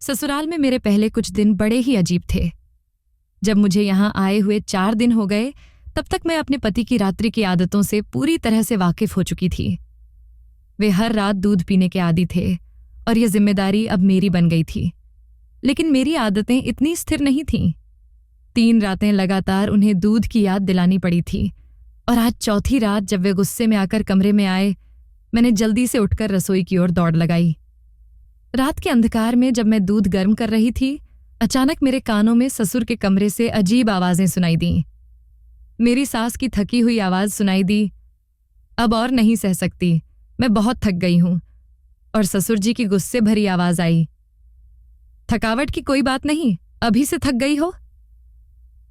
ससुराल में मेरे पहले कुछ दिन बड़े ही अजीब थे। जब मुझे यहाँ आए हुए 4 दिन हो गए, तब तक मैं अपने पति की रात्रि की आदतों से पूरी तरह से वाकिफ हो चुकी थी। वे हर रात दूध पीने के आदी थे और यह जिम्मेदारी अब मेरी बन गई थी। लेकिन मेरी आदतें इतनी स्थिर नहीं थीं। 3 रातें लगातार उन्हें दूध की याद दिलानी पड़ी थी और आज चौथी रात जब वे गुस्से में आकर कमरे में आए, मैंने जल्दी से उठकर रसोई की ओर दौड़ लगाई। रात के अंधकार में जब मैं दूध गर्म कर रही थी, अचानक मेरे कानों में ससुर के कमरे से अजीब आवाजें सुनाई दीं। मेरी सास की थकी हुई आवाज सुनाई दी, अब और नहीं सह सकती, मैं बहुत थक गई हूं। और ससुर जी की गुस्से भरी आवाज आई, थकावट की कोई बात नहीं, अभी से थक गई हो।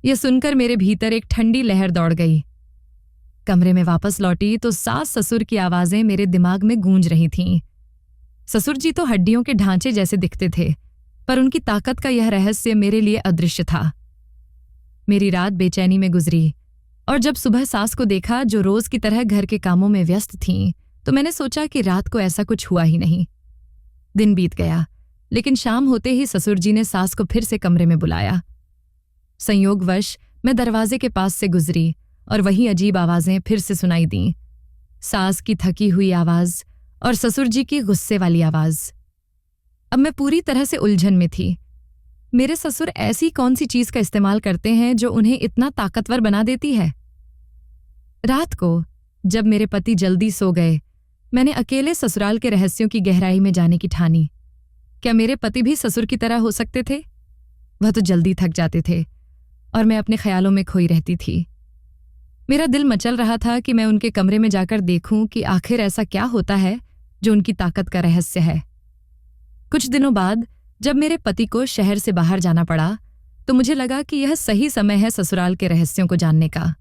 यह सुनकर मेरे भीतर एक ठंडी लहर दौड़ गई। कमरे में वापस लौटी तो सास ससुर की आवाजें मेरे दिमाग में गूंज रही थीं। ससुर जी तो हड्डियों के ढांचे जैसे दिखते थे, पर उनकी ताकत का यह रहस्य मेरे लिए अदृश्य था। मेरी रात बेचैनी में गुजरी और जब सुबह सास को देखा जो रोज की तरह घर के कामों में व्यस्त थीं, तो मैंने सोचा कि रात को ऐसा कुछ हुआ ही नहीं। दिन बीत गया, लेकिन शाम होते ही ससुर जी ने सास को फिर से कमरे में बुलाया। संयोगवश मैं दरवाजे के पास से गुजरी और वही अजीब आवाजें फिर से सुनाई दीं। सास की थकी हुई आवाज और ससुर जी की गुस्से वाली आवाज। अब मैं पूरी तरह से उलझन में थी। मेरे ससुर ऐसी कौन सी चीज का इस्तेमाल करते हैं जो उन्हें इतना ताकतवर बना देती है? रात को जब मेरे पति जल्दी सो गए, मैंने अकेले ससुराल के रहस्यों की गहराई में जाने की ठानी। क्या मेरे पति भी ससुर की तरह हो सकते थे? वह तो जल्दी थक जाते थे और मैं अपने ख्यालों में खोई रहती थी। मेरा दिल मचल रहा था कि मैं उनके कमरे में जाकर देखूं कि आखिर ऐसा क्या होता है जो उनकी ताकत का रहस्य है। कुछ दिनों बाद जब मेरे पति को शहर से बाहर जाना पड़ा, तो मुझे लगा कि यह सही समय है ससुराल के रहस्यों को जानने का।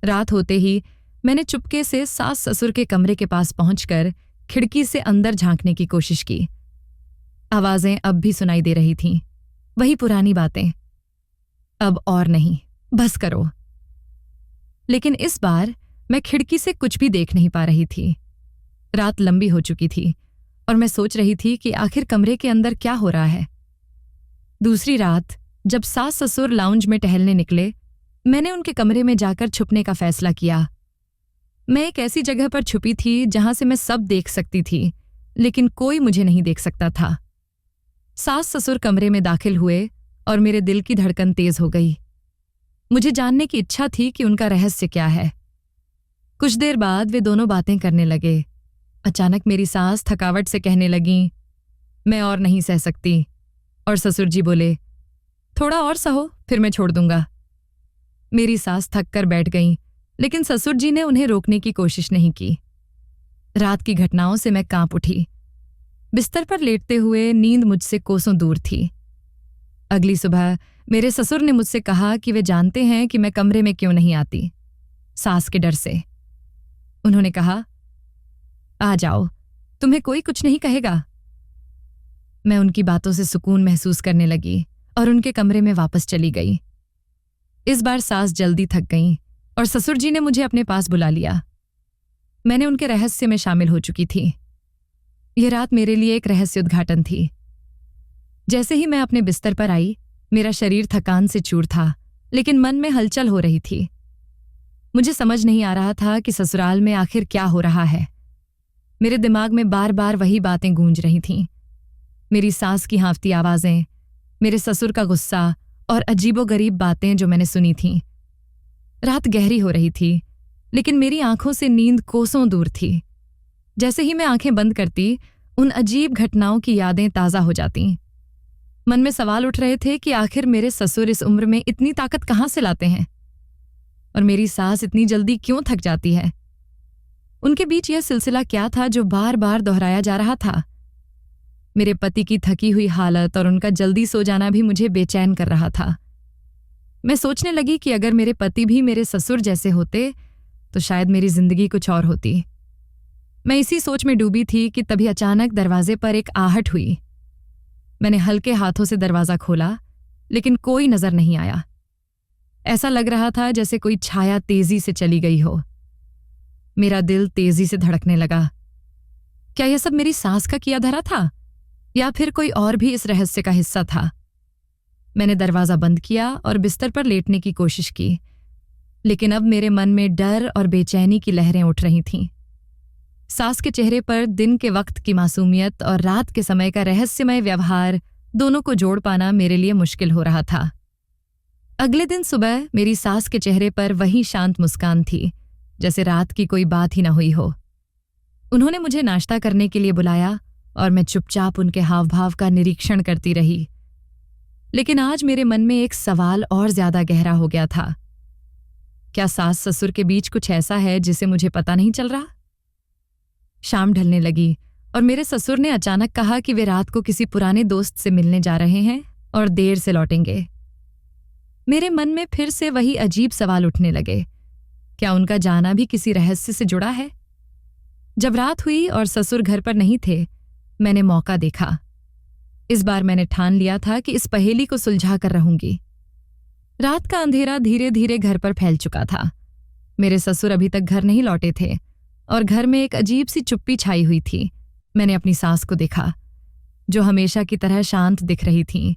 रात होते ही मैंने चुपके से सास ससुर के कमरे के पास पहुंचकर खिड़की से अंदर झांकने की कोशिश की। आवाजें अब भी सुनाई दे रही थीं, वही पुरानी बातें, अब और नहीं, बस करो। लेकिन इस बार मैं खिड़की से कुछ भी देख नहीं पा रही थी। रात लंबी हो चुकी थी और मैं सोच रही थी कि आखिर कमरे के अंदर क्या हो रहा है। दूसरी रात जब सास ससुर लाउंज में टहलने निकले, मैंने उनके कमरे में जाकर छुपने का फैसला किया। मैं एक ऐसी जगह पर छुपी थी जहां से मैं सब देख सकती थी, लेकिन कोई मुझे नहीं देख सकता था। सास ससुर कमरे में दाखिल हुए और मेरे दिल की धड़कन तेज हो गई। मुझे जानने की इच्छा थी कि उनका रहस्य क्या है। कुछ देर बाद वे दोनों बातें करने लगे। अचानक मेरी सास थकावट से कहने लगी, मैं और नहीं सह सकती। और ससुर जी बोले, थोड़ा और सहो, फिर मैं छोड़ दूंगा। मेरी सास थक कर बैठ गईं, लेकिन ससुर जी ने उन्हें रोकने की कोशिश नहीं की। रात की घटनाओं से मैं कांप उठी। बिस्तर पर लेटते हुए नींद मुझसे कोसों दूर थी। अगली सुबह मेरे ससुर ने मुझसे कहा कि वे जानते हैं कि मैं कमरे में क्यों नहीं आती, सास के डर से। उन्होंने कहा, आ जाओ, तुम्हें कोई कुछ नहीं कहेगा। मैं उनकी बातों से सुकून महसूस करने लगी और उनके कमरे में वापस चली गई। इस बार सास जल्दी थक गईं और ससुर जी ने मुझे अपने पास बुला लिया। मैंने उनके रहस्य में शामिल हो चुकी थी। यह रात मेरे लिए एक रहस्य उद्घाटन थी। जैसे ही मैं अपने बिस्तर पर आई, मेरा शरीर थकान से चूर था, लेकिन मन में हलचल हो रही थी। मुझे समझ नहीं आ रहा था कि ससुराल में आखिर क्या हो रहा है। मेरे दिमाग में बार बार वही बातें गूंज रही थीं। मेरी सास की हाँफती आवाजें, मेरे ससुर का गुस्सा और अजीबोगरीब बातें जो मैंने सुनी थीं। रात गहरी हो रही थी, लेकिन मेरी आंखों से नींद कोसों दूर थी। जैसे ही मैं आंखें बंद करती, उन अजीब घटनाओं की यादें ताज़ा हो जातीं। मन में सवाल उठ रहे थे कि आखिर मेरे ससुर इस उम्र में इतनी ताकत कहाँ से लाते हैं और मेरी सास इतनी जल्दी क्यों थक जाती है। उनके बीच यह सिलसिला क्या था जो बार बार दोहराया जा रहा था। मेरे पति की थकी हुई हालत और उनका जल्दी सो जाना भी मुझे बेचैन कर रहा था। मैं सोचने लगी कि अगर मेरे पति भी मेरे ससुर जैसे होते तो शायद मेरी जिंदगी कुछ और होती। मैं इसी सोच में डूबी थी कि तभी अचानक दरवाजे पर एक आहट हुई। मैंने हल्के हाथों से दरवाजा खोला, लेकिन कोई नजर नहीं आया। ऐसा लग रहा था जैसे कोई छाया तेजी से चली गई हो। मेरा दिल तेजी से धड़कने लगा। क्या यह सब मेरी सास का किया धरा था? या फिर कोई और भी इस रहस्य का हिस्सा था। मैंने दरवाजा बंद किया और बिस्तर पर लेटने की कोशिश की, लेकिन अब मेरे मन में डर और बेचैनी की लहरें उठ रही थीं। सास के चेहरे पर दिन के वक्त की मासूमियत और रात के समय का रहस्यमय व्यवहार, दोनों को जोड़ पाना मेरे लिए मुश्किल हो रहा था। अगले दिन सुबह मेरी सास के चेहरे पर वही शांत मुस्कान थी, जैसे रात की कोई बात ही न हुई हो। उन्होंने मुझे नाश्ता करने के लिए बुलाया और मैं चुपचाप उनके हाव भाव का निरीक्षण करती रही। लेकिन आज मेरे मन में एक सवाल और ज्यादा गहरा हो गया था। क्या सास ससुर के बीच कुछ ऐसा है जिसे मुझे पता नहीं चल रहा? शाम ढलने लगी और मेरे ससुर ने अचानक कहा कि वे रात को किसी पुराने दोस्त से मिलने जा रहे हैं और देर से लौटेंगे। मेरे मन में फिर से वही अजीब सवाल उठने लगे। क्या उनका जाना भी किसी रहस्य से जुड़ा है? जब रात हुई और ससुर घर पर नहीं थे, मैंने मौका देखा। इस बार मैंने ठान लिया था कि इस पहेली को सुलझा कर रहूंगी। रात का अंधेरा धीरे धीरे घर पर फैल चुका था। मेरे ससुर अभी तक घर नहीं लौटे थे और घर में एक अजीब सी चुप्पी छाई हुई थी। मैंने अपनी सास को देखा, जो हमेशा की तरह शांत दिख रही थीं,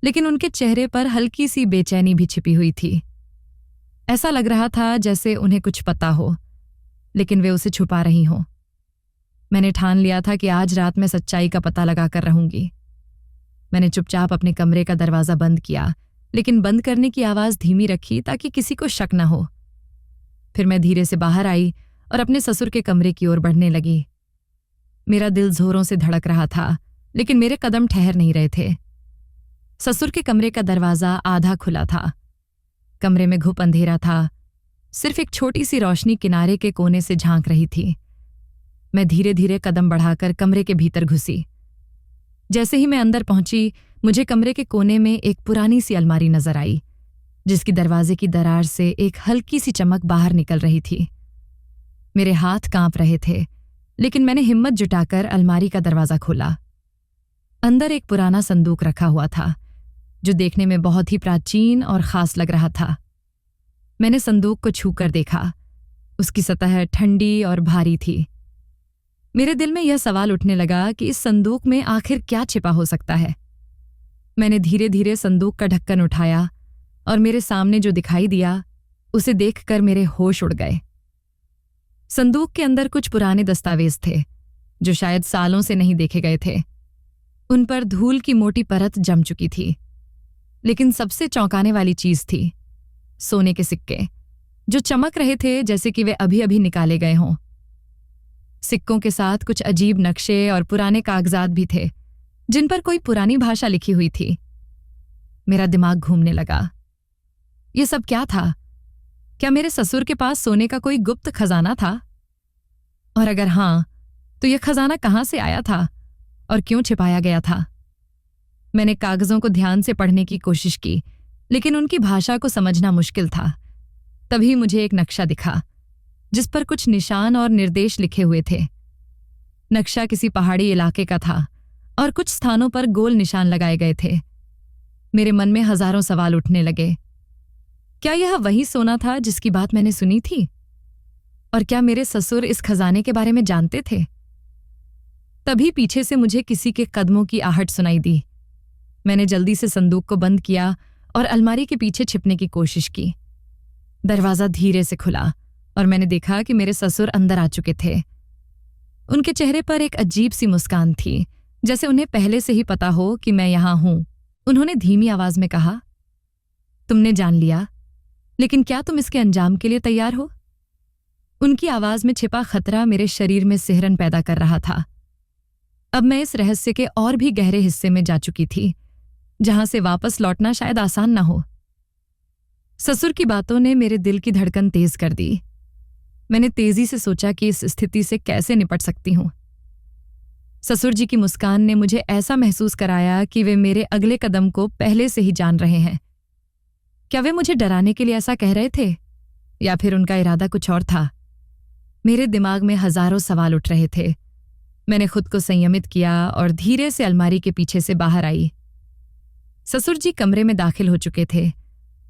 लेकिन उनके चेहरे पर हल्की सी बेचैनी भी छिपी हुई थी। ऐसा लग रहा था जैसे उन्हें कुछ पता हो, लेकिन वे उसे छुपा रही हों। मैंने ठान लिया था कि आज रात में सच्चाई का पता लगाकर रहूंगी। मैंने चुपचाप अपने कमरे का दरवाजा बंद किया, लेकिन बंद करने की आवाज धीमी रखी ताकि किसी को शक न हो। फिर मैं धीरे से बाहर आई और अपने ससुर के कमरे की ओर बढ़ने लगी। मेरा दिल जोरों से धड़क रहा था, लेकिन मेरे कदम ठहर नहीं रहे थे। ससुर के कमरे का दरवाजा आधा खुला था। कमरे में घुप अंधेरा था, सिर्फ एक छोटी सी रोशनी किनारे के कोने से झांक रही थी। मैं धीरे धीरे कदम बढ़ाकर कमरे के भीतर घुसी। जैसे ही मैं अंदर पहुंची, मुझे कमरे के कोने में एक पुरानी सी अलमारी नजर आई, जिसकी दरवाजे की दरार से एक हल्की सी चमक बाहर निकल रही थी। मेरे हाथ कांप रहे थे, लेकिन मैंने हिम्मत जुटाकर अलमारी का दरवाजा खोला। अंदर एक पुराना संदूक रखा हुआ था, जो देखने में बहुत ही प्राचीन और खास लग रहा था। मैंने संदूक को छूकर देखा। उसकी सतह ठंडी और भारी थी। मेरे दिल में यह सवाल उठने लगा कि इस संदूक में आखिर क्या छिपा हो सकता है। मैंने धीरे धीरे संदूक का ढक्कन उठाया और मेरे सामने जो दिखाई दिया, उसे देखकर मेरे होश उड़ गए। संदूक के अंदर कुछ पुराने दस्तावेज थे, जो शायद सालों से नहीं देखे गए थे। उन पर धूल की मोटी परत जम चुकी थी। लेकिन सबसे चौंकाने वाली चीज थी सोने के सिक्के, जो चमक रहे थे जैसे कि वे अभी अभी निकाले गए हों। सिक्कों के साथ कुछ अजीब नक्शे और पुराने कागजात भी थे, जिन पर कोई पुरानी भाषा लिखी हुई थी। मेरा दिमाग घूमने लगा। ये सब क्या था? क्या मेरे ससुर के पास सोने का कोई गुप्त खजाना था? और अगर हां, तो यह खजाना कहां से आया था और क्यों छिपाया गया था? मैंने कागजों को ध्यान से पढ़ने की कोशिश की, लेकिन उनकी भाषा को समझना मुश्किल था। तभी मुझे एक नक्शा दिखा, जिस पर कुछ निशान और निर्देश लिखे हुए थे। नक्शा किसी पहाड़ी इलाके का था और कुछ स्थानों पर गोल निशान लगाए गए थे। मेरे मन में हजारों सवाल उठने लगे। क्या यह वही सोना था जिसकी बात मैंने सुनी थी? और क्या मेरे ससुर इस खजाने के बारे में जानते थे? तभी पीछे से मुझे किसी के कदमों की आहट सुनाई दी। मैंने जल्दी से संदूक को बंद किया और अलमारी के पीछे छिपने की कोशिश की। दरवाजा धीरे से खुला और मैंने देखा कि मेरे ससुर अंदर आ चुके थे। उनके चेहरे पर एक अजीब सी मुस्कान थी, जैसे उन्हें पहले से ही पता हो कि मैं यहां हूं। उन्होंने धीमी आवाज में कहा, तुमने जान लिया, लेकिन क्या तुम इसके अंजाम के लिए तैयार हो? उनकी आवाज में छिपा खतरा मेरे शरीर में सिहरन पैदा कर रहा था। अब मैं इस रहस्य के और भी गहरे हिस्से में जा चुकी थी, जहां से वापस लौटना शायद आसान ना हो। ससुर की बातों ने मेरे दिल की धड़कन तेज कर दी। मैंने तेजी से सोचा कि इस स्थिति से कैसे निपट सकती हूं। ससुर जी की मुस्कान ने मुझे ऐसा महसूस कराया कि वे मेरे अगले कदम को पहले से ही जान रहे हैं। क्या वे मुझे डराने के लिए ऐसा कह रहे थे, या फिर उनका इरादा कुछ और था? मेरे दिमाग में हजारों सवाल उठ रहे थे। मैंने खुद को संयमित किया और धीरे से अलमारी के पीछे से बाहर आई। ससुर जी कमरे में दाखिल हो चुके थे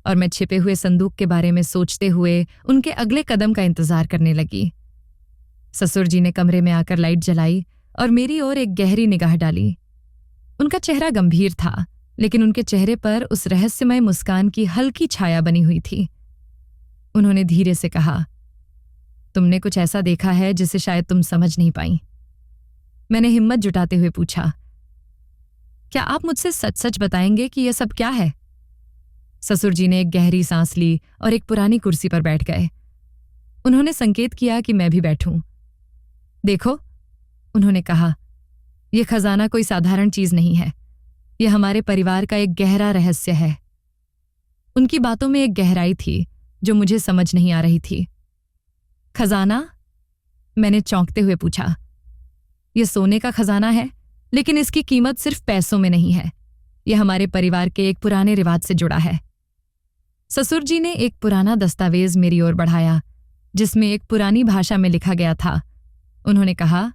और मैं छिपे हुए संदूक के बारे में सोचते हुए उनके अगले कदम का इंतजार करने लगी। ससुर जी ने कमरे में आकर लाइट जलाई और मेरी ओर एक गहरी निगाह डाली। उनका चेहरा गंभीर था, लेकिन उनके चेहरे पर उस रहस्यमय मुस्कान की हल्की छाया बनी हुई थी। उन्होंने धीरे से कहा, तुमने कुछ ऐसा देखा है जिसे शायद तुम समझ नहीं पाई। मैंने हिम्मत जुटाते हुए पूछा, क्या आप मुझसे सच सच बताएंगे कि यह सब क्या है? ससुर जी ने एक गहरी सांस ली और एक पुरानी कुर्सी पर बैठ गए। उन्होंने संकेत किया कि मैं भी बैठूं। देखो, उन्होंने कहा, यह खजाना कोई साधारण चीज नहीं है। यह हमारे परिवार का एक गहरा रहस्य है। उनकी बातों में एक गहराई थी जो मुझे समझ नहीं आ रही थी। खजाना? मैंने चौंकते हुए पूछा। यह सोने का खजाना है, लेकिन इसकी कीमत सिर्फ पैसों में नहीं है। यह हमारे परिवार के एक पुराने रिवाज से जुड़ा है। ससुर जी ने एक पुराना दस्तावेज मेरी ओर बढ़ाया, जिसमें एक पुरानी भाषा में लिखा गया था। उन्होंने कहा,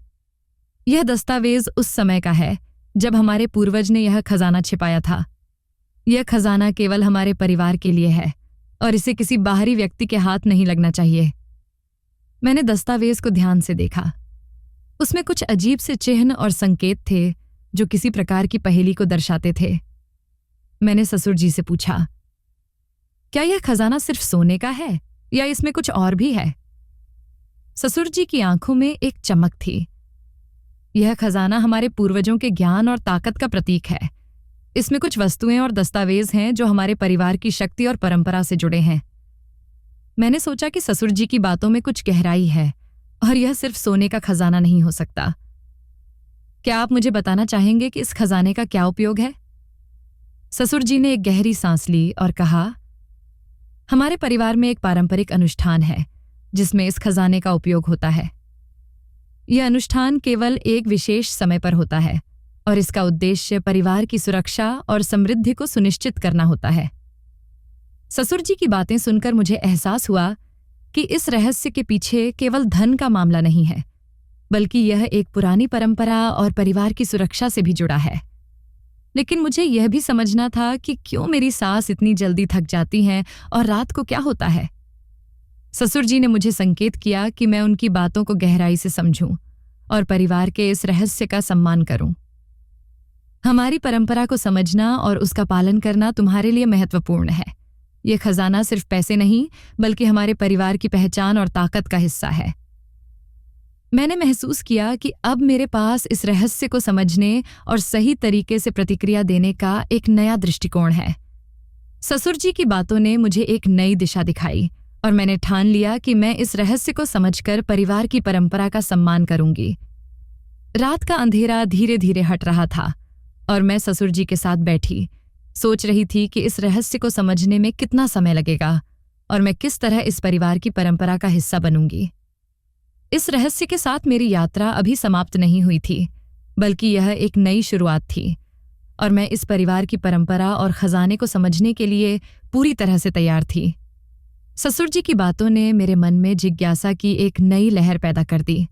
यह दस्तावेज उस समय का है जब हमारे पूर्वज ने यह खजाना छिपाया था। यह खजाना केवल हमारे परिवार के लिए है और इसे किसी बाहरी व्यक्ति के हाथ नहीं लगना चाहिए। मैंने दस्तावेज को ध्यान से देखा। उसमें कुछ अजीब से चिन्ह और संकेत थे जो किसी प्रकार की पहेली को दर्शाते थे। मैंने ससुर जी से पूछा, क्या यह खजाना सिर्फ सोने का है या इसमें कुछ और भी है? ससुर जी की आंखों में एक चमक थी। यह खजाना हमारे पूर्वजों के ज्ञान और ताकत का प्रतीक है। इसमें कुछ वस्तुएं और दस्तावेज हैं जो हमारे परिवार की शक्ति और परंपरा से जुड़े हैं। मैंने सोचा कि ससुर जी की बातों में कुछ गहराई है और यह सिर्फ सोने का खजाना नहीं हो सकता। क्या आप मुझे बताना चाहेंगे कि इस खजाने का क्या उपयोग है? ससुर जी ने एक गहरी सांस ली और कहा, हमारे परिवार में एक पारंपरिक अनुष्ठान है जिसमें इस खजाने का उपयोग होता है। यह अनुष्ठान केवल एक विशेष समय पर होता है और इसका उद्देश्य परिवार की सुरक्षा और समृद्धि को सुनिश्चित करना होता है। ससुर जी की बातें सुनकर मुझे एहसास हुआ कि इस रहस्य के पीछे केवल धन का मामला नहीं है, बल्कि यह एक पुरानी परंपरा और परिवार की सुरक्षा से भी जुड़ा है। लेकिन मुझे यह भी समझना था कि क्यों मेरी सास इतनी जल्दी थक जाती हैं और रात को क्या होता है। ससुर जी ने मुझे संकेत किया कि मैं उनकी बातों को गहराई से समझूं और परिवार के इस रहस्य का सम्मान करूं। हमारी परंपरा को समझना और उसका पालन करना तुम्हारे लिए महत्वपूर्ण है। यह खजाना सिर्फ पैसे नहीं, बल्कि हमारे परिवार की पहचान और ताकत का हिस्सा है। मैंने महसूस किया कि अब मेरे पास इस रहस्य को समझने और सही तरीके से प्रतिक्रिया देने का एक नया दृष्टिकोण है। ससुर जी की बातों ने मुझे एक नई दिशा दिखाई और मैंने ठान लिया कि मैं इस रहस्य को समझकर परिवार की परंपरा का सम्मान करूंगी। रात का अंधेरा धीरे धीरे हट रहा था और मैं ससुर जी के साथ बैठी सोच रही थी कि इस रहस्य को समझने में कितना समय लगेगा और मैं किस तरह इस परिवार की परंपरा का हिस्सा बनूंगी। इस रहस्य के साथ मेरी यात्रा अभी समाप्त नहीं हुई थी, बल्कि यह एक नई शुरुआत थी और मैं इस परिवार की परंपरा और खजाने को समझने के लिए पूरी तरह से तैयार थी। ससुर जी की बातों ने मेरे मन में जिज्ञासा की एक नई लहर पैदा कर दी।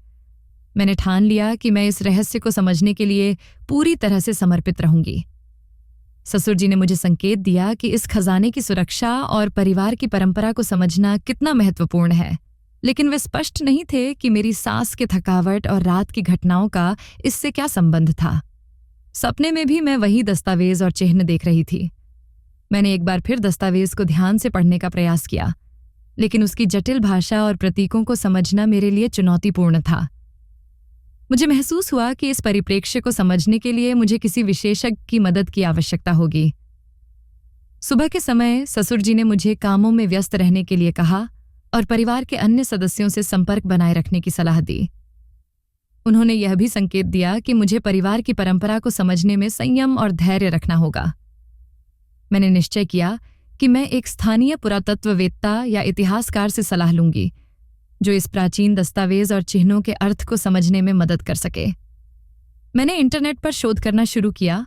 मैंने ठान लिया कि मैं इस रहस्य को समझने के लिए पूरी तरह से समर्पित रहूंगी। ससुर जी ने मुझे संकेत दिया कि इस खजाने की सुरक्षा और परिवार की परंपरा को समझना कितना महत्वपूर्ण है, लेकिन वे स्पष्ट नहीं थे कि मेरी सास के थकावट और रात की घटनाओं का इससे क्या संबंध था। सपने में भी मैं वही दस्तावेज और चिन्ह देख रही थी। मैंने एक बार फिर दस्तावेज को ध्यान से पढ़ने का प्रयास किया, लेकिन उसकी जटिल भाषा और प्रतीकों को समझना मेरे लिए चुनौतीपूर्ण था। मुझे महसूस हुआ कि इस परिप्रेक्ष्य को समझने के लिए मुझे किसी विशेषज्ञ की मदद की आवश्यकता होगी। सुबह के समय ससुर जी ने मुझे कामों में व्यस्त रहने के लिए कहा और परिवार के अन्य सदस्यों से संपर्क बनाए रखने की सलाह दी। उन्होंने यह भी संकेत दिया कि मुझे परिवार की परंपरा को समझने में संयम और धैर्य रखना होगा। मैंने निश्चय किया कि मैं एक स्थानीय पुरातत्ववेत्ता या इतिहासकार से सलाह लूंगी, जो इस प्राचीन दस्तावेज और चिन्हों के अर्थ को समझने में मदद कर सके। मैंने इंटरनेट पर शोध करना शुरू किया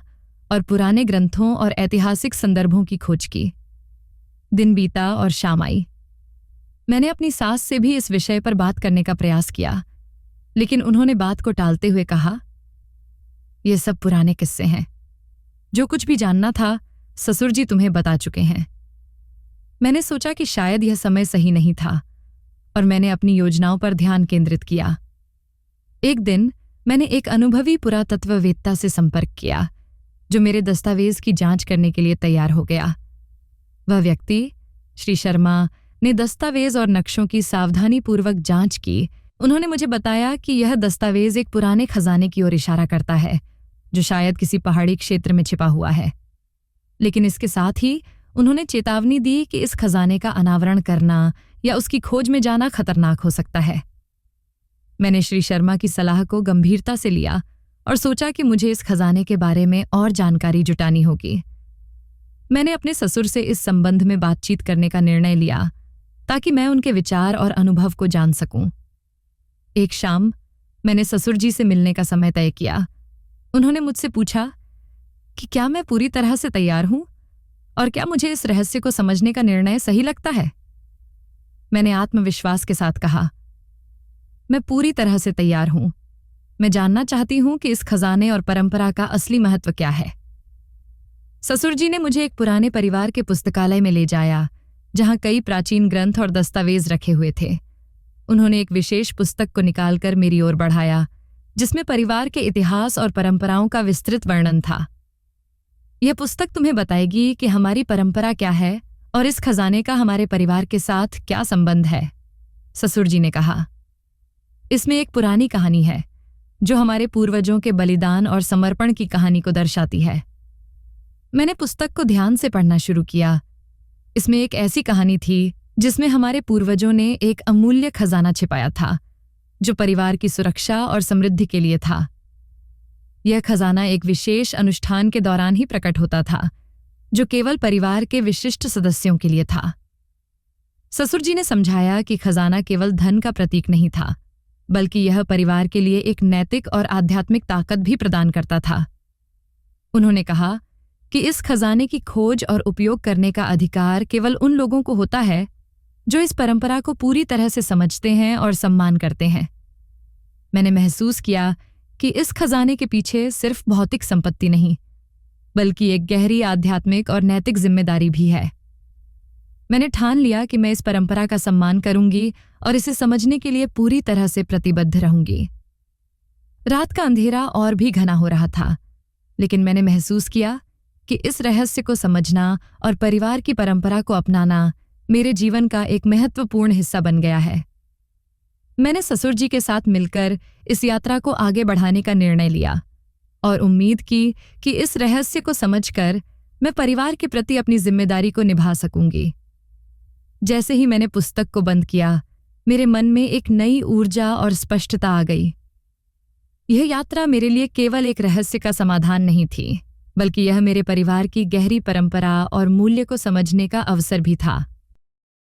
और पुराने ग्रंथों और ऐतिहासिक संदर्भों की खोज की। दिन बीता और शाम आई। मैंने अपनी सास से भी इस विषय पर बात करने का प्रयास किया, लेकिन उन्होंने बात को टालते हुए कहा, ये सब पुराने किस्से हैं। जो कुछ भी जानना था ससुर जी तुम्हें बता चुके हैं। मैंने सोचा कि शायद यह समय सही नहीं था और मैंने अपनी योजनाओं पर ध्यान केंद्रित किया। एक दिन मैंने एक अनुभवी पुरातत्ववेत्ता से संपर्क किया, जो मेरे दस्तावेज की जांच करने के लिए तैयार हो गया। वह व्यक्ति, श्री शर्मा, ने दस्तावेज और नक्शों की सावधानीपूर्वक जांच की। उन्होंने मुझे बताया कि यह दस्तावेज एक पुराने खजाने की ओर इशारा करता है, जो शायद किसी पहाड़ी क्षेत्र में छिपा हुआ है। लेकिन इसके साथ ही उन्होंने चेतावनी दी कि इस खजाने का अनावरण करना या उसकी खोज में जाना खतरनाक हो सकता है। मैंने श्री शर्मा की सलाह को गंभीरता से लिया और सोचा कि मुझे इस खजाने के बारे में और जानकारी जुटानी होगी। मैंने अपने ससुर से इस संबंध में बातचीत करने का निर्णय लिया ताकि मैं उनके विचार और अनुभव को जान सकूं। एक शाम मैंने ससुर जी से मिलने का समय तय किया। उन्होंने मुझसे पूछा कि क्या मैं पूरी तरह से तैयार हूं और क्या मुझे इस रहस्य को समझने का निर्णय सही लगता है। मैंने आत्मविश्वास के साथ कहा, मैं पूरी तरह से तैयार हूं। मैं जानना चाहती हूं कि इस खजाने और परंपरा का असली महत्व क्या है। ससुर जी ने मुझे एक पुराने परिवार के पुस्तकालय में ले जाया, जहां कई प्राचीन ग्रंथ और दस्तावेज रखे हुए थे। उन्होंने एक विशेष पुस्तक को निकालकर मेरी ओर बढ़ाया, जिसमें परिवार के इतिहास और परंपराओं का विस्तृत वर्णन था। यह पुस्तक तुम्हें बताएगी कि हमारी परंपरा क्या है और इस खजाने का हमारे परिवार के साथ क्या संबंध है, ससुर जी ने कहा। इसमें एक पुरानी कहानी है जो हमारे पूर्वजों के बलिदान और समर्पण की कहानी को दर्शाती है। मैंने पुस्तक को ध्यान से पढ़ना शुरू किया। इसमें एक ऐसी कहानी थी जिसमें हमारे पूर्वजों ने एक अमूल्य खजाना छिपाया था, जो परिवार की सुरक्षा और समृद्धि के लिए था। यह खजाना एक विशेष अनुष्ठान के दौरान ही प्रकट होता था, जो केवल परिवार के विशिष्ट सदस्यों के लिए था। ससुर जी ने समझाया कि खजाना केवल धन का प्रतीक नहीं था, बल्कि यह परिवार के लिए एक नैतिक और आध्यात्मिक ताकत भी प्रदान करता था। उन्होंने कहा कि इस खजाने की खोज और उपयोग करने का अधिकार केवल उन लोगों को होता है जो इस परंपरा को पूरी तरह से समझते हैं और सम्मान करते हैं। मैंने महसूस किया कि इस खजाने के पीछे सिर्फ भौतिक संपत्ति नहीं, बल्कि एक गहरी आध्यात्मिक और नैतिक जिम्मेदारी भी है। मैंने ठान लिया कि मैं इस परंपरा का सम्मान करूंगी और इसे समझने के लिए पूरी तरह से प्रतिबद्ध रहूंगी। रात का अंधेरा और भी घना हो रहा था, लेकिन मैंने महसूस किया कि इस रहस्य को समझना और परिवार की परंपरा को अपनाना मेरे जीवन का एक महत्वपूर्ण हिस्सा बन गया है। मैंने ससुर जी के साथ मिलकर इस यात्रा को आगे बढ़ाने का निर्णय लिया और उम्मीद की कि इस रहस्य को समझकर मैं परिवार के प्रति अपनी जिम्मेदारी को निभा सकूंगी। जैसे ही मैंने पुस्तक को बंद किया, मेरे मन में एक नई ऊर्जा और स्पष्टता आ गई। यह यात्रा मेरे लिए केवल एक रहस्य का समाधान नहीं थी, बल्कि यह मेरे परिवार की गहरी परंपरा और मूल्य को समझने का अवसर भी था।